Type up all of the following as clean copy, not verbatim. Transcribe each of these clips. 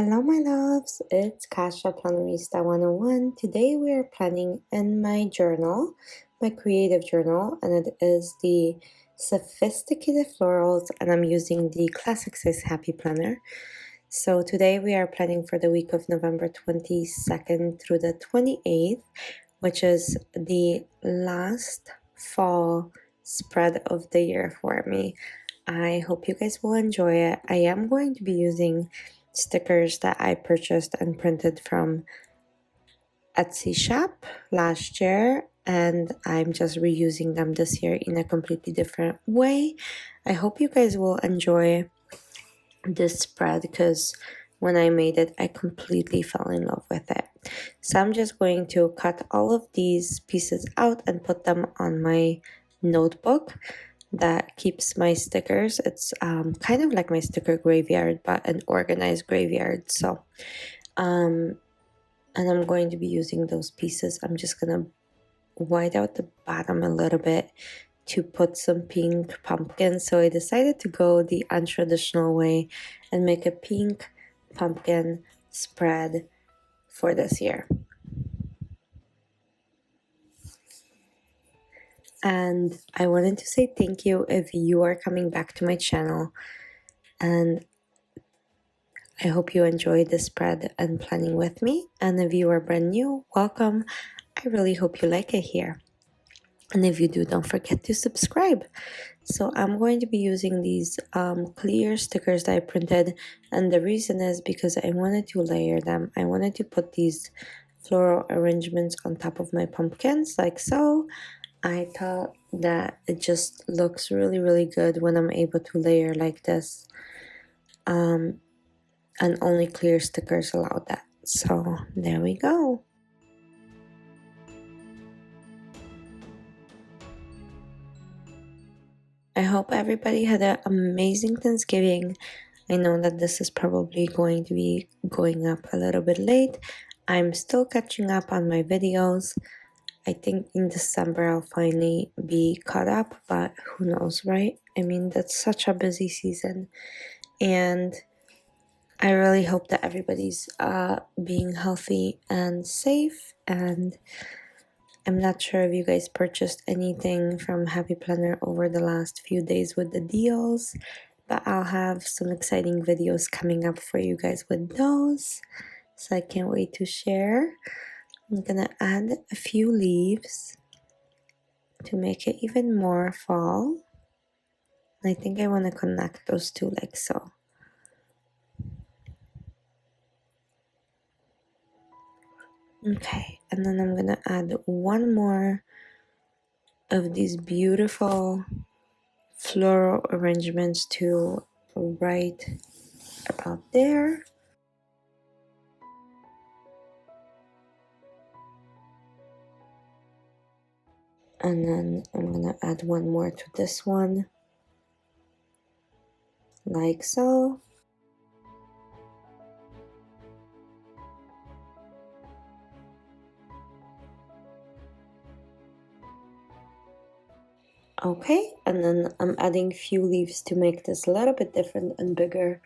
Hello my loves, it's Kasha Plannerista 101. Today we are planning in my journal, my creative journal, and it is the Sophisticated Florals, and I'm using the Classic Size Happy Planner. So today we are planning for the week of November 22nd through the 28th, which is the last fall spread of the year for me. I hope you guys will enjoy it. I am going to be using stickers that I purchased and printed from Etsy shop last year, and I'm just reusing them this year in a completely different way. I hope you guys will enjoy this spread because when I made it, I completely fell in love with it. So I'm just going to cut all of these pieces out and put them on my notebook that keeps my stickers. It's kind of like my sticker graveyard, but an organized graveyard. So and I'm going to be using those pieces. I'm just gonna white out the bottom a little bit to put some pink pumpkins. So I decided to go the untraditional way and make a pink pumpkin spread for this year. And I wanted to say thank you if you are coming back to my channel, and I hope you enjoyed the spread and planning with me. And if you are brand new, welcome. I really hope you like it here. And if you do, don't forget to subscribe. So I'm going to be using these clear stickers that I printed, and the reason is because I wanted to layer them. I wanted to put these floral arrangements on top of my pumpkins like so. I thought that it just looks really good when I'm able to layer like this, and only clear stickers allow that. So there we go. I hope everybody had an amazing Thanksgiving. I know that this is probably going to be going up a little bit late. I'm still catching up on my videos. I think in December I'll finally be caught up, but who knows, right? I mean, that's such a busy season. And I really hope that everybody's being healthy and safe. And I'm not sure if you guys purchased anything from Happy Planner over the last few days with the deals, but I'll have some exciting videos coming up for you guys with those. So I can't wait to share. I'm gonna add a few leaves to make it even more fall. I think I want to connect those two like so. Okay, and then I'm gonna add one more of these beautiful floral arrangements to right about there. And then I'm gonna add one more to this one, like so. Okay, and then I'm adding few leaves to make this a little bit different and bigger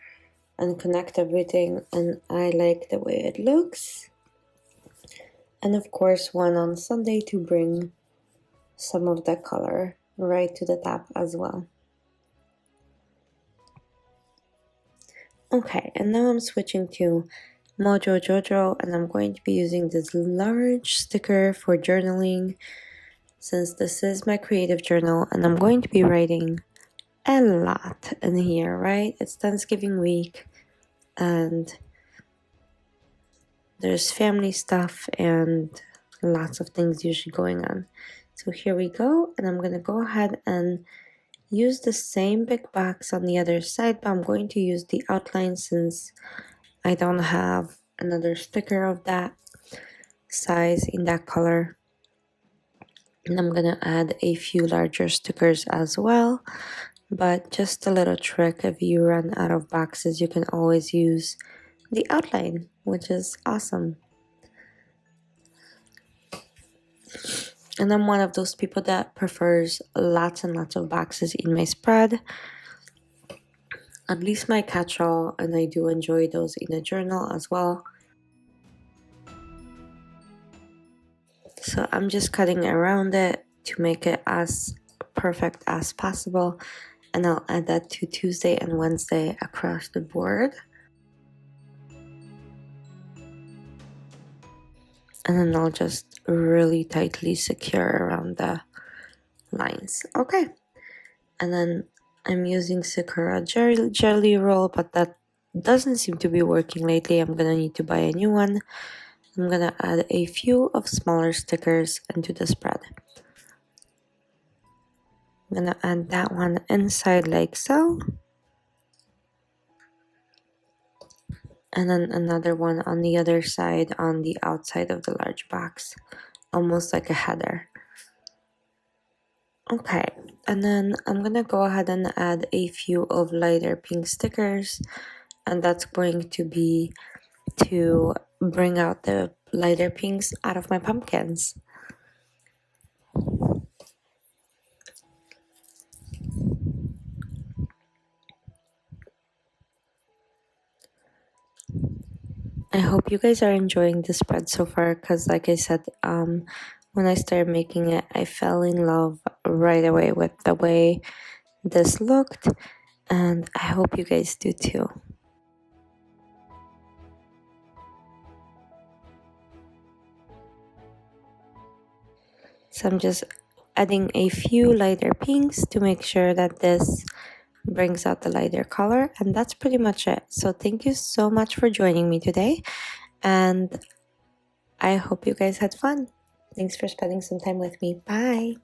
and connect everything, and I like the way it looks. And of course one on Sunday to bring some of that color right to the top as well. Okay, and now I'm switching to Mojo Jojo, and I'm going to be using this large sticker for journaling, since this is my creative journal and I'm going to be writing a lot in here, right? It's Thanksgiving week and there's family stuff and lots of things usually going on. So here we go, and I'm gonna go ahead and use the same big box on the other side, but I'm going to use the outline since I don't have another sticker of that size in that color. And I'm gonna add a few larger stickers as well, but just a little trick: if you run out of boxes, you can always use the outline, which is awesome. And I'm one of those people that prefers lots and lots of boxes in my spread. at least my catch-all, and I do enjoy those in a journal as well. So I'm just cutting around it to make it as perfect as possible, and I'll add that to Tuesday and Wednesday across the board. And then I'll just really tightly secure around the lines. Okay, and then I'm using Sakura jelly roll, but that doesn't seem to be working lately. I'm gonna need to buy a new one. I'm gonna add a few of smaller stickers into the spread. I'm gonna add that one inside like so. And then another one on the other side on the outside of the large box, almost like a header. Okay, and then I'm gonna go ahead and add a few of lighter pink stickers, and that's going to be to bring out the lighter pinks out of my pumpkins. I hope you guys are enjoying the spread so far, because like I said, when I started making it, I fell in love right away with the way this looked, and I hope you guys do too. So I'm just adding a few lighter pinks to make sure that this brings out the lighter color, and that's pretty much it. So thank you so much for joining me today, and I hope you guys had fun. Thanks for spending some time with me. Bye.